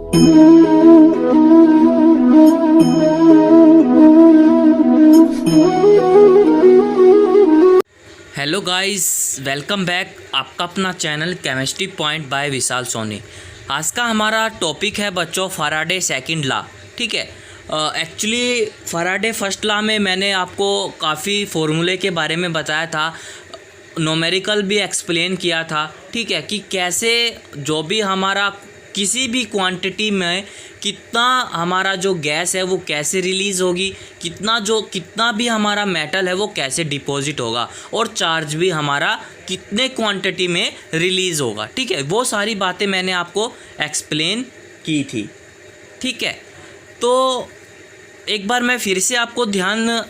Hello guys, welcome back. आपका अपना channel chemistry point by विशाल सोनी। आज का हमारा टॉपिक है बच्चों फैराडे सेकंड लॉ। ठीक है, एक्चुअली फैराडे फर्स्ट लॉ में मैंने आपको काफ़ी फॉर्मूले के बारे में बताया था, न्यूमेरिकल भी एक्सप्लेन किया था। ठीक है, कि कैसे जो भी हमारा किसी भी क्वांटिटी में कितना हमारा जो गैस है वो कैसे रिलीज़ होगी, कितना भी हमारा मेटल है वो कैसे डिपॉजिट होगा, और चार्ज भी हमारा कितने क्वांटिटी में रिलीज़ होगा। ठीक है, वो सारी बातें मैंने आपको एक्सप्लेन की थी। ठीक है, तो एक बार मैं फिर से आपको ध्यान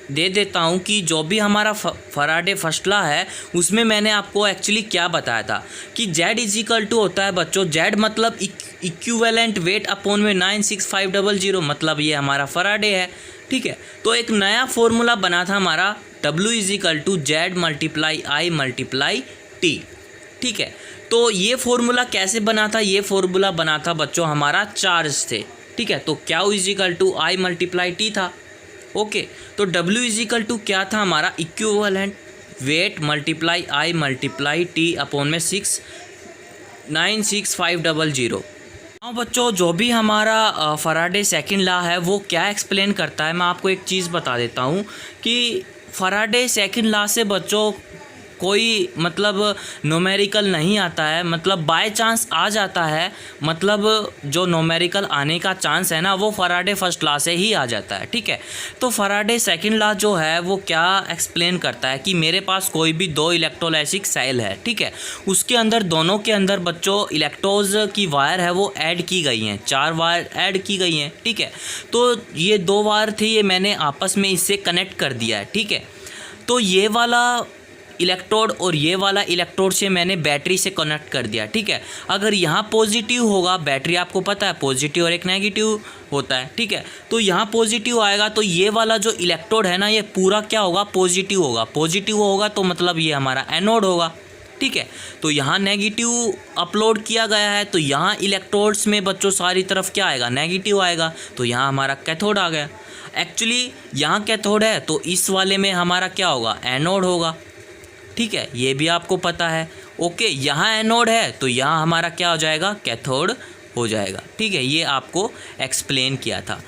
दे देता हूँ कि जो भी हमारा फैराडे फर्स्ट लॉ है उसमें मैंने आपको एक्चुअली क्या बताया था कि Z इजिकल टू होता है बच्चों, Z मतलब इक्विवेलेंट वेट अपॉन में 96500, मतलब ये हमारा फैराडे है। ठीक है, तो एक नया फॉर्मूला बना था हमारा W is equal to Z multiply I multiply T। ठीक है, तो ये फॉर्मूला कैसे बना था? ये फॉर्मूला बना था बच्चों हमारा चार्ज से। ठीक है, तो Q is equal to I multiply T था। ओके, तो W इजिकल टू क्या था हमारा? Equivalent weight multiply I multiply T upon में 96500। हाँ बच्चों, जो भी हमारा फैराडे सेकंड लॉ है वो क्या एक्सप्लेन करता है, मैं आपको एक चीज़ बता देता हूँ कि फैराडे सेकंड लॉ से बच्चों कोई मतलब न्यूमेरिकल नहीं आता है, मतलब बाय चांस आ जाता है। मतलब जो न्यूमेरिकल आने का चांस है ना वो फैराडे फर्स्ट लॉ से ही आ जाता है। ठीक है, तो फैराडे सेकंड लॉ जो है वो क्या एक्सप्लेन करता है कि मेरे पास कोई भी दो इलेक्ट्रोलाइटिक सेल है। ठीक है, उसके अंदर दोनों के अंदर बच्चों इलेक्ट्रोज की वायर है वो ऐड की गई हैं, 4 वायर ऐड की गई हैं। ठीक है, तो ये 2 वायर थी, ये मैंने आपस में इससे कनेक्ट कर दिया है। ठीक है, तो ये वाला इलेक्ट्रोड और ये वाला इलेक्ट्रोड से मैंने बैटरी से कनेक्ट कर दिया। ठीक है, अगर यहाँ पॉजिटिव होगा, बैटरी आपको पता है पॉजिटिव और एक नेगेटिव होता है। ठीक है, तो यहाँ पॉजिटिव आएगा तो ये वाला जो इलेक्ट्रोड है ना ये पूरा क्या होगा? पॉजिटिव होगा। पॉजिटिव होगा तो मतलब ये हमारा एनोड होगा। ठीक है, तो यहाँ नेगेटिव अपलोड किया गया है तो यहाँ इलेक्ट्रोड्स में बच्चों सारी तरफ क्या आएगा? नेगेटिव आएगा, तो यहाँ हमारा कैथोड आ गया। एक्चुअली यहाँ कैथोड है तो इस वाले में हमारा क्या होगा? एनोड होगा। ठीक है, ये भी आपको पता है। ओके, यहाँ एनोड है तो यहाँ हमारा क्या हो जाएगा? कैथोड हो जाएगा। ठीक है, ये आपको एक्सप्लेन किया था।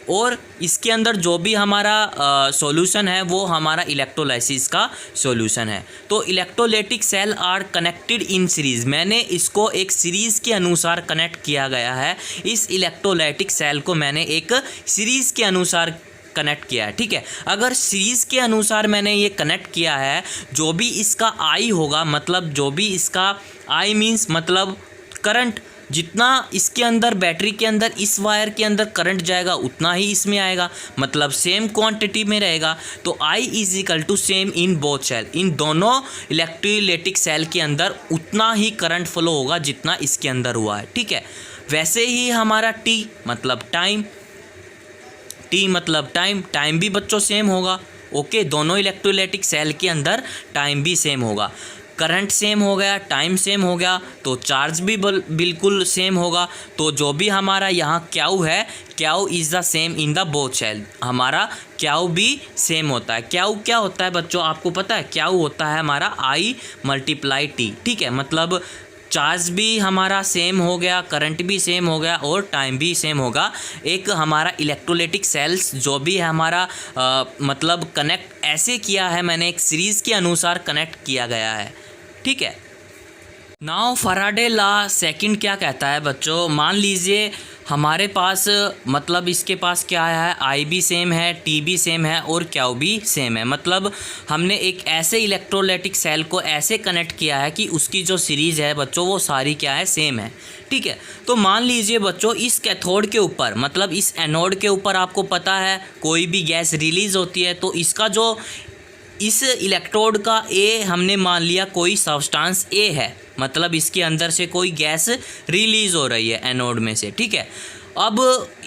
और इसके अंदर जो भी हमारा सॉल्यूशन है वो हमारा इलेक्ट्रोलाइसिस का सॉल्यूशन है। तो electrolytic cell are connected in series, मैंने इसको एक सीरीज़ के अनुसार कनेक्ट किया गया है। इस इलेक्ट्रोलाइटिक सेल को मैंने एक सीरीज़ के अनुसार कनेक्ट किया है। ठीक है, अगर सीरीज़ के अनुसार मैंने ये कनेक्ट किया है, जो भी इसका आई होगा, मतलब जो भी इसका आई मीन्स मतलब करंट, जितना इसके अंदर बैटरी के अंदर इस वायर के अंदर करंट जाएगा उतना ही इसमें आएगा, मतलब सेम क्वांटिटी में रहेगा। तो I is equal to same in both cell, इन दोनों इलेक्ट्रोलाइटिक सेल के अंदर उतना ही करंट फ्लो होगा जितना इसके अंदर हुआ है। ठीक है, वैसे ही हमारा T मतलब टाइम, T मतलब टाइम भी बच्चों सेम होगा। ओके, दोनों इलेक्ट्रोलाइटिक सेल के अंदर टाइम भी सेम होगा। करंट सेम हो गया, टाइम सेम हो गया, तो चार्ज भी बिल्कुल सेम होगा। तो जो भी हमारा यहाँ क्यू है, Q is the same in the both cell, हमारा क्यू भी सेम होता है। क्यू क्या होता है बच्चों? आपको पता है क्यू होता है हमारा I मल्टीप्लाई T। ठीक है, मतलब चार्ज भी हमारा सेम हो गया, करंट भी सेम हो गया और टाइम भी सेम होगा। एक हमारा इलेक्ट्रोलाइटिक सेल्स जो भी है हमारा मतलब कनेक्ट ऐसे किया है मैंने, एक सीरीज़ के अनुसार कनेक्ट किया गया है। ठीक है, नाउ फैराडे लॉ सेकंड क्या कहता है बच्चों? मान लीजिए हमारे पास मतलब इसके पास क्या है? आई भी सेम है, टी भी सेम है और क्यू भी सेम है। मतलब हमने एक ऐसे इलेक्ट्रोलाइटिक सेल को ऐसे कनेक्ट किया है कि उसकी जो सीरीज़ है बच्चों वो सारी क्या है? सेम है। ठीक है, तो मान लीजिए बच्चों इस कैथोड के ऊपर मतलब इस एनोड के ऊपर आपको पता है कोई भी गैस रिलीज़ होती है, तो इसका जो इस इलेक्ट्रोड का ए हमने मान लिया कोई सब्सटेंस ए है। मतलब इसके अंदर से कोई गैस रिलीज़ हो रही है एनोड में से, ठीक है। अब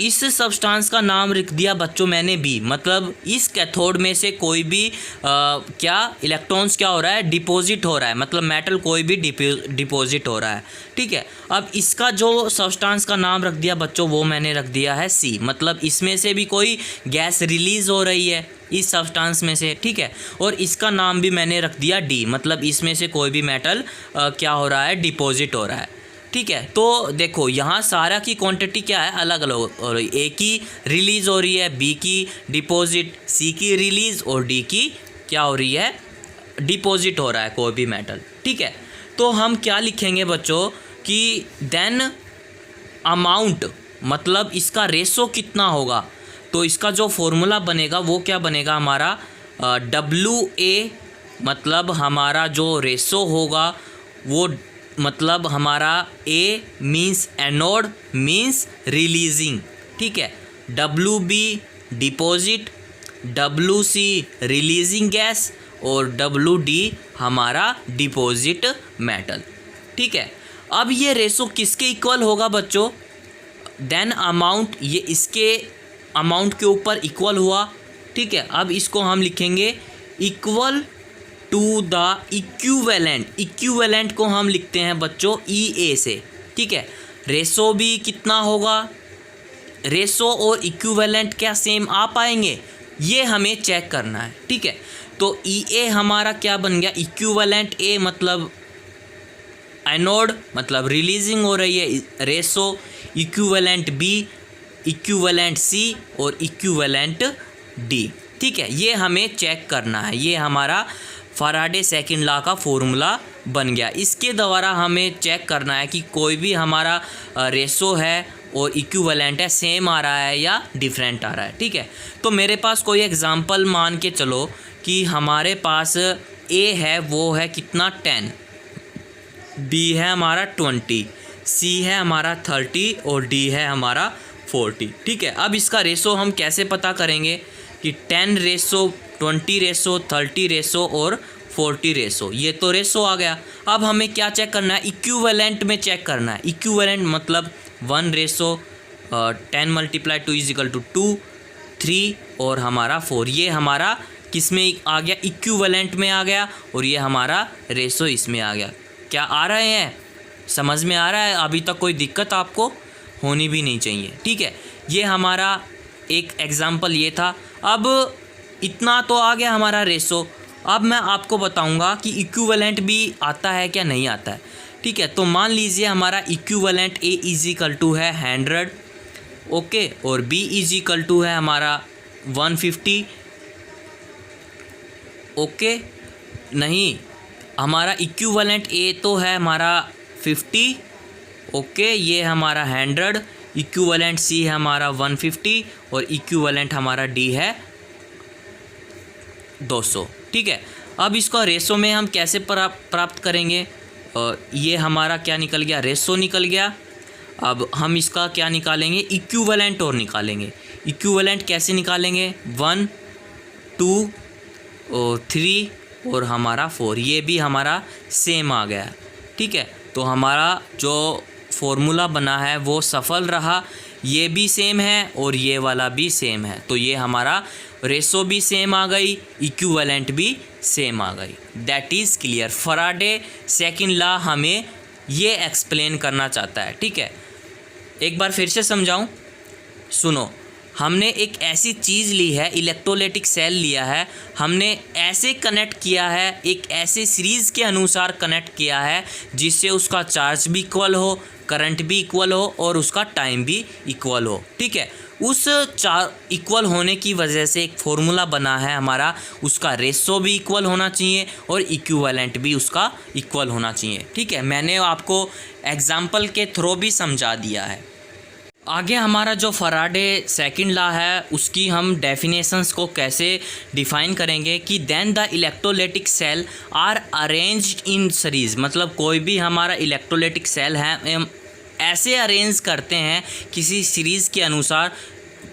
इस सब्सटेंस का नाम रख दिया बच्चों मैंने बी, मतलब इस कैथोड में से कोई भी क्या इलेक्ट्रॉन्स क्या हो रहा है, डिपॉजिट हो रहा है, मतलब मेटल कोई भी डिपॉजिट हो रहा है, ठीक है। अब इसका जो सब्सटेंस का नाम रख दिया बच्चों वो मैंने रख दिया है सी, मतलब इसमें से भी कोई गैस रिलीज़ हो रही है इस सब्सटेंस में से, ठीक है। और इसका नाम भी मैंने रख दिया डी, मतलब इसमें से कोई भी मेटल क्या हो रहा है, डिपॉजिट हो रहा है, ठीक है। तो देखो यहाँ सारा की क्वांटिटी क्या है, अलग अलग हो रही, ए की रिलीज़ हो रही है, बी की डिपॉजिट, सी की रिलीज़ और डी की क्या हो रही है, डिपॉजिट हो रहा है कोई भी मेटल, ठीक है। तो हम क्या लिखेंगे बच्चों कि देन अमाउंट, मतलब इसका रेशो कितना होगा, तो इसका जो फॉर्मूला बनेगा वो क्या बनेगा हमारा WA, मतलब हमारा जो रेशो होगा वो मतलब हमारा A means anode means releasing, ठीक है, WB deposit, WC releasing gas और WD हमारा डिपॉजिट मेटल, ठीक है। अब ये रेशो किसके इक्वल होगा बच्चों, देन अमाउंट, ये इसके अमाउंट के ऊपर इक्वल हुआ, ठीक है। अब इसको हम लिखेंगे equal to the equivalent, equivalent को हम लिखते हैं बच्चों EA से, ठीक है। रेशो भी कितना होगा, रेशो और इक्विवेलेंट क्या सेम आ पाएंगे, ये हमें चेक करना है, ठीक है। तो EA हमारा क्या बन गया, इक्विवेलेंट A मतलब एनोड मतलब रिलीजिंग हो रही है, ratio equivalent B, equivalent C और इक्विवेलेंट D, ठीक है। ये हमें चेक करना है, ये हमारा फैराडे सेकंड लॉ का फॉर्मूला बन गया। इसके द्वारा हमें चेक करना है कि कोई भी हमारा रेशो है और इक्विवेलेंट है, सेम आ रहा है या डिफरेंट आ रहा है, ठीक है। तो मेरे पास कोई एग्जांपल मान के चलो कि हमारे पास A है वो है कितना 10, B है हमारा 20, C है हमारा 30 और D है हमारा 40, ठीक है। अब इसका रेशो हम कैसे पता करेंगे कि 10 रेशो 20 रेशो 30 रेशो और 40 रेशो, ये तो रेशो आ गया। अब हमें क्या चेक करना है, इक्विवेलेंट में चेक करना है। इक्विवेलेंट मतलब 1 रेशो 10 × 2 = 2, 3 और हमारा 4, ये हमारा किस में आ गया, इक्विवेलेंट में आ गया, और ये हमारा रेशो इसमें आ गया। क्या आ रहे हैं, समझ में आ रहा है, अभी तक कोई दिक्कत आपको होनी भी नहीं चाहिए, ठीक है। ये हमारा एक एग्जाम्पल ये था। अब इतना तो आ गया हमारा रेशो। अब मैं आपको बताऊंगा कि इक्विवेलेंट भी आता है क्या नहीं आता है, ठीक है। तो मान लीजिए हमारा इक्विवेलेंट A = है 100, ओके, और B = है हमारा 150, ओके, नहीं, हमारा इक्विवेलेंट A तो है हमारा 50, ओके, ये हमारा 100, इक्विवेलेंट C है हमारा 150 और इक्विवेलेंट हमारा D है 200, ठीक है। अब इसका रेशो में हम कैसे प्राप्त करेंगे, ये हमारा क्या निकल गया, रेशो निकल गया। अब हम इसका क्या निकालेंगे, इक्विवेलेंट और निकालेंगे। इक्विवेलेंट कैसे निकालेंगे, 1 2 और 3 और हमारा 4, ये भी हमारा सेम आ गया, ठीक है। तो हमारा जो फॉर्मूला बना है वो सफल रहा, ये भी सेम है और ये वाला भी सेम है, तो ये हमारा रेशो भी सेम आ गई, इक्विवेलेंट भी सेम आ गई। That is clear. Faraday second law हमें ये एक्सप्लेन करना चाहता है, ठीक है। एक बार फिर से समझाऊं, सुनो। हमने एक ऐसी चीज़ ली है, इलेक्ट्रोलाइटिक सेल लिया है, हमने ऐसे कनेक्ट किया है, एक ऐसे सीरीज़ के अनुसार कनेक्ट किया है जिससे उसका चार्ज भी इक्वल हो, करंट भी इक्वल हो और उसका टाइम भी इक्वल हो, ठीक है। उस इक्वल होने की वजह से एक फॉर्मूला बना है हमारा, उसका रेशो भी इक्वल होना चाहिए और इक्विवेलेंट भी उसका इक्वल होना चाहिए, ठीक है। मैंने आपको एग्जाम्पल के थ्रू भी समझा दिया है। आगे हमारा जो फैराडे सेकंड लॉ है उसकी हम डेफिनेशंस को कैसे डिफ़ाइन करेंगे कि then the electrolytic cell are arranged in series, मतलब कोई भी हमारा इलेक्ट्रोलाइटिक सेल है हम ऐसे अरेंज करते हैं किसी सीरीज़ के अनुसार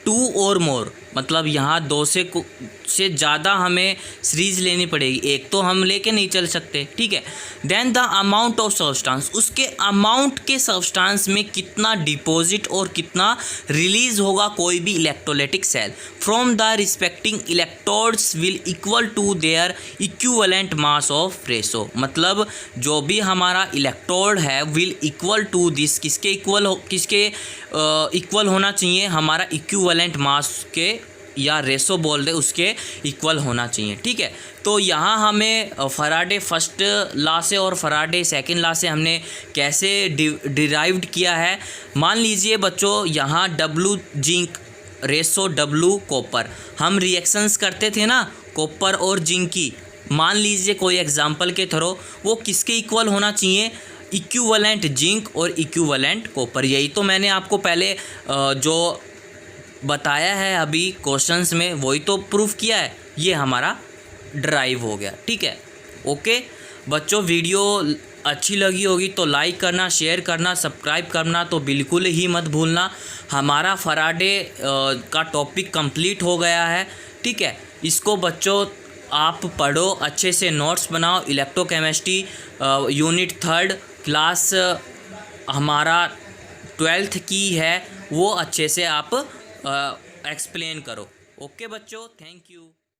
2 और मोर, मतलब यहाँ 2 से ज़्यादा हमें सीरीज लेनी पड़ेगी, एक तो हम लेके नहीं चल सकते, ठीक है। Then the amount of substance, उसके अमाउंट के सब्सटेंस में कितना डिपॉजिट और कितना रिलीज होगा कोई भी electrolytic cell from the respecting electrodes will equal to their equivalent mass of ratio. मतलब जो भी हमारा इलेक्ट्रोड है विल इक्वल टू दिस, किसके इक्वल होना चाहिए, हमारा इक्विवेलेंट मास के या रेशो बोल दे उसके इक्वल होना चाहिए, ठीक है। तो यहाँ हमें फराडे फर्स्ट लॉ से और फराडे सेकंड लॉ से हमने कैसे डिराइव्ड किया है। मान लीजिए बच्चों यहाँ W zinc ratio W copper, हम रिएक्शंस करते थे ना कॉपर और जिंक की, मान लीजिए कोई एग्जांपल के थ्रू, वो किसके इक्वल होना चाहिए, इक्विवेलेंट जिंक और इक्विवेलेंट कॉपर। यही तो मैंने आपको पहले जो बताया है अभी क्वेश्चंस में, वही तो प्रूफ किया है, ये हमारा ड्राइव हो गया, ठीक है। ओके बच्चों, वीडियो अच्छी लगी होगी तो लाइक करना, शेयर करना, सब्सक्राइब करना तो बिल्कुल ही मत भूलना। हमारा फराडे का टॉपिक कंप्लीट हो गया है, ठीक है। इसको बच्चों आप पढ़ो, अच्छे से नोट्स बनाओ। इलेक्ट्रोकेमिस्ट्री यूनिट 3 क्लास हमारा 12th की है, वो अच्छे से आप एक्सप्लेन करो। ओके बच्चों, थैंक यू।